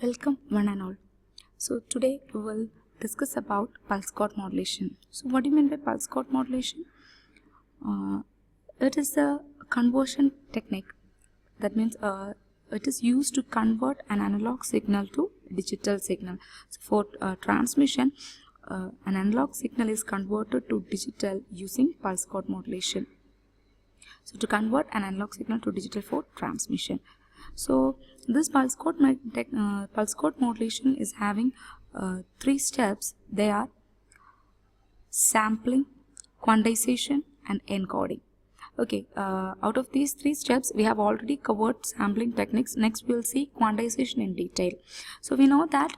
Welcome one and all. So today we will discuss about pulse code modulation. So what do you mean by pulse code modulation? It is a conversion technique. That means it is used to convert an analog signal to digital signal. So for transmission, an analog signal is converted to digital using pulse code modulation. So to convert an analog signal to digital for transmission. So this pulse code modulation is having three steps. They are sampling, quantization and encoding. Okay, out of these three steps we have already covered sampling techniques. Next we will see quantization in detail. So we know that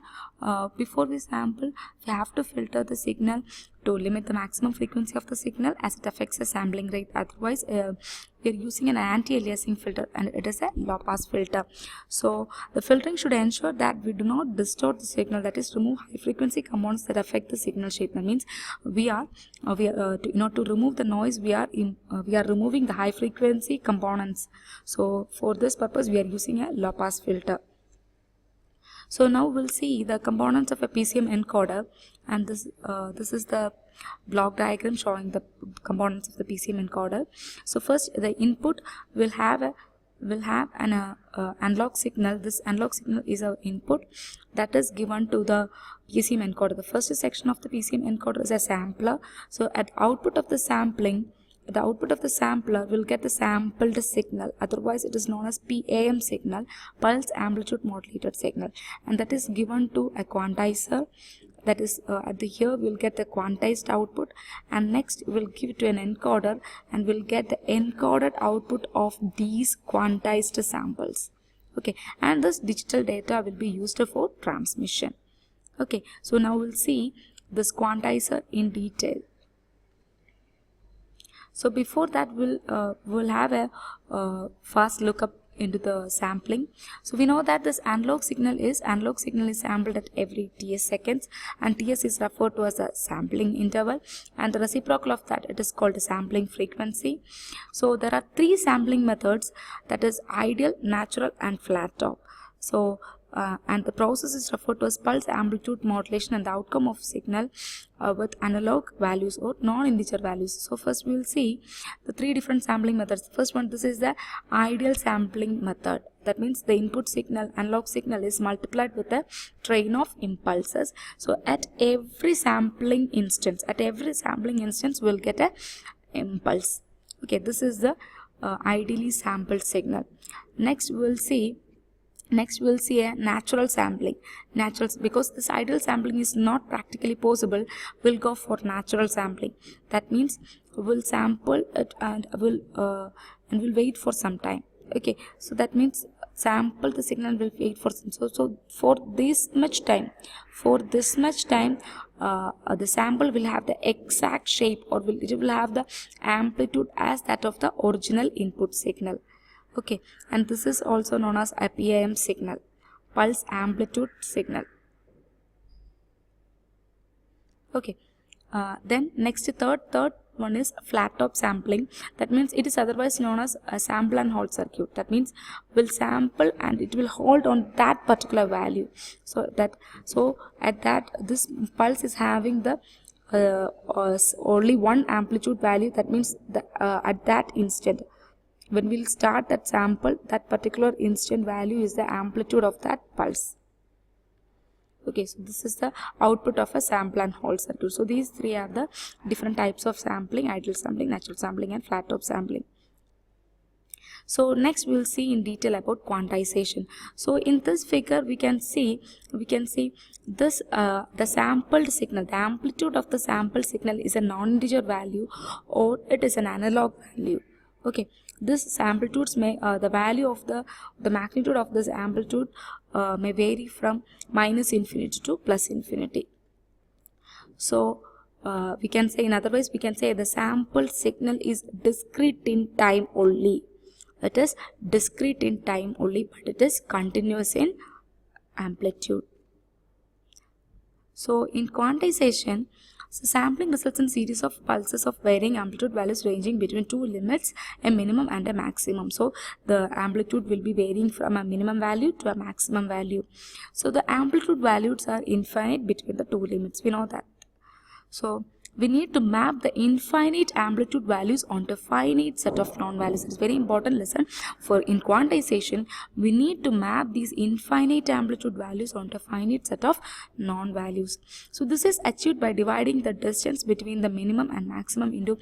before we sample, we have to filter the signal to limit the maximum frequency of the signal as it affects the sampling rate. Otherwise we are using an anti-aliasing filter and it is a low pass filter. So the filtering should ensure that we do not distort the signal, that is remove high frequency components that affect the signal shape. That means to remove the noise, we are removing the high frequency components. So for this purpose we are using a low pass filter. So now we'll see the components of a PCM encoder, and this is the block diagram showing the components of the PCM encoder. So first the input will have an analog signal. This analog signal is our input that is given to the PCM encoder. The first section of the PCM encoder is a sampler. So at output of the sampling, the output of the sampler will get the sampled signal, otherwise it is known as PAM signal, pulse amplitude modulated signal, and that is given to a quantizer. That is here we'll get the quantized output, and next we'll give it to an encoder and we'll get the encoded output of these quantized samples. Okay, and this digital data will be used for transmission. Okay, so now we'll see this quantizer in detail. So before that we'll have a fast lookup into the sampling. So we know that this analog signal is sampled at every TS seconds, and TS is referred to as a sampling interval, and the reciprocal of that, it is called a sampling frequency. So there are three sampling methods, that is ideal, natural and flat top. So and the process is referred to as pulse amplitude modulation, and the outcome of signal with analog values or non-integer values. So first we will see the three different sampling methods. The first one, this is the ideal sampling method. That means the input signal, analog signal, is multiplied with a train of impulses. So at every sampling instance we'll get a impulse. Okay, this is the ideally sampled signal. Next we'll see a natural sampling. Because this ideal sampling is not practically possible, we'll go for natural sampling. That means we'll sample it and we'll wait for some time. Okay, so that means sample the signal, will wait for some. So for this much time, the sample will have the exact shape, or it will have the amplitude as that of the original input signal. Okay, and this is also known as a PAM signal, pulse amplitude signal. Okay, then next third one is flat top sampling. That means it is otherwise known as a sample and hold circuit. That means we'll sample and it will hold on that particular value. So at that this pulse is having the only one amplitude value. That means at that instant, when we'll start that sample, that particular instant value is the amplitude of that pulse. Okay, so this is the output of a sample and hold circuit. So these three are the different types of sampling: ideal sampling, natural sampling and flat top sampling. So next we will see in detail about quantization. So in this figure we can see this the sampled signal, the amplitude of the sample signal is a non-integer value or it is an analog value. Okay, this amplitudes may the value of the magnitude of this amplitude may vary from -infinity to +infinity. So we can say, in other words, we can say the sample signal is discrete in time only. It is discrete in time only, but it is continuous in amplitude. So in quantization, so sampling results in series of pulses of varying amplitude values ranging between two limits, a minimum and a maximum. So the amplitude will be varying from a minimum value to a maximum value. So the amplitude values are infinite between the two limits. We know that. So we need to map the infinite amplitude values onto a finite set of non-values. It's a very important lesson. For in quantization, we need to map these infinite amplitude values onto a finite set of non-values. So this is achieved by dividing the distance between the minimum and maximum into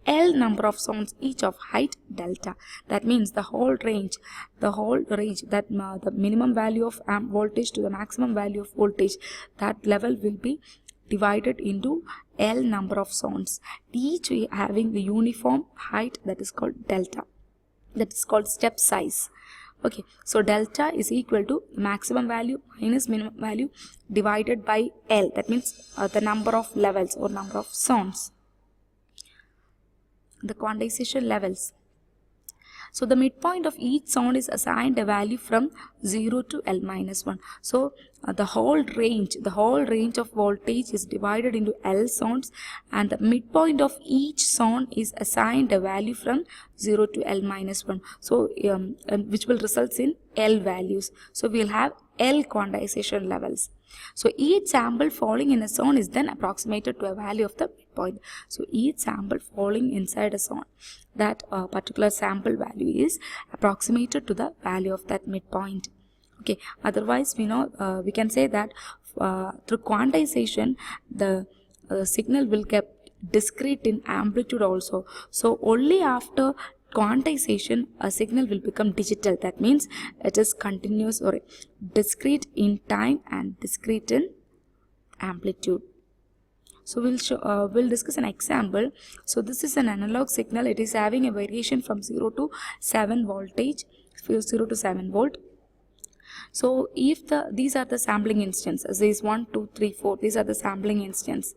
L number of sounds, each of height delta. That means the whole range that the minimum value of voltage to the maximum value of voltage, that level will be divided into L number of sounds, each having the uniform height, that is called delta, that is called step size. Okay, so delta is equal to maximum value minus minimum value divided by L, that means the number of levels or number of sounds, the quantization levels. So the midpoint of each sound is assigned a value from 0 to L minus 1. So the whole range of voltage is divided into L sounds, and the midpoint of each sound is assigned a value from 0 to L minus 1. So which will result in L values. So we'll have L quantization levels. So each sample falling in a zone is then approximated to a value of the midpoint. So each sample falling inside a zone, that particular sample value is approximated to the value of that midpoint. Okay, otherwise we know we can say that through quantization the signal will get discrete in amplitude also. So only after quantization a signal will become digital. That means it is continuous or discrete in time and discrete in amplitude. So we'll discuss an example. So this is an analog signal. It is having a variation from 0 to 7 voltage, 0 to 7 volt. So if these are the sampling instances, these 1 2 3 4, these are the sampling instance.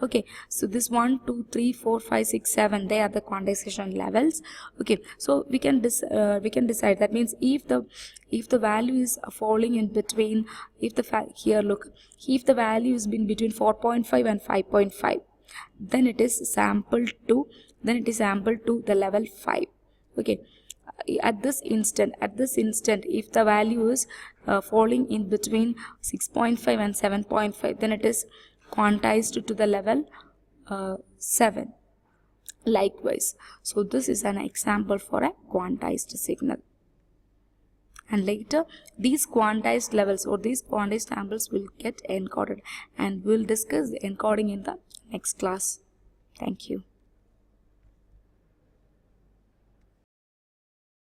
Okay, so this 1 2 3 4 5 6 7, they are the quantization levels. Okay, so we can decide, that means if the value is falling in between, if the value is between 4.5 and 5.5, then it is sampled to the level 5. Okay, at this instant if the value is falling in between 6.5 and 7.5, then it is quantized to the level 7. Likewise, so this is an example for a quantized signal, and later these quantized levels or these quantized samples will get encoded, and we'll discuss the encoding in the next class. Thank you.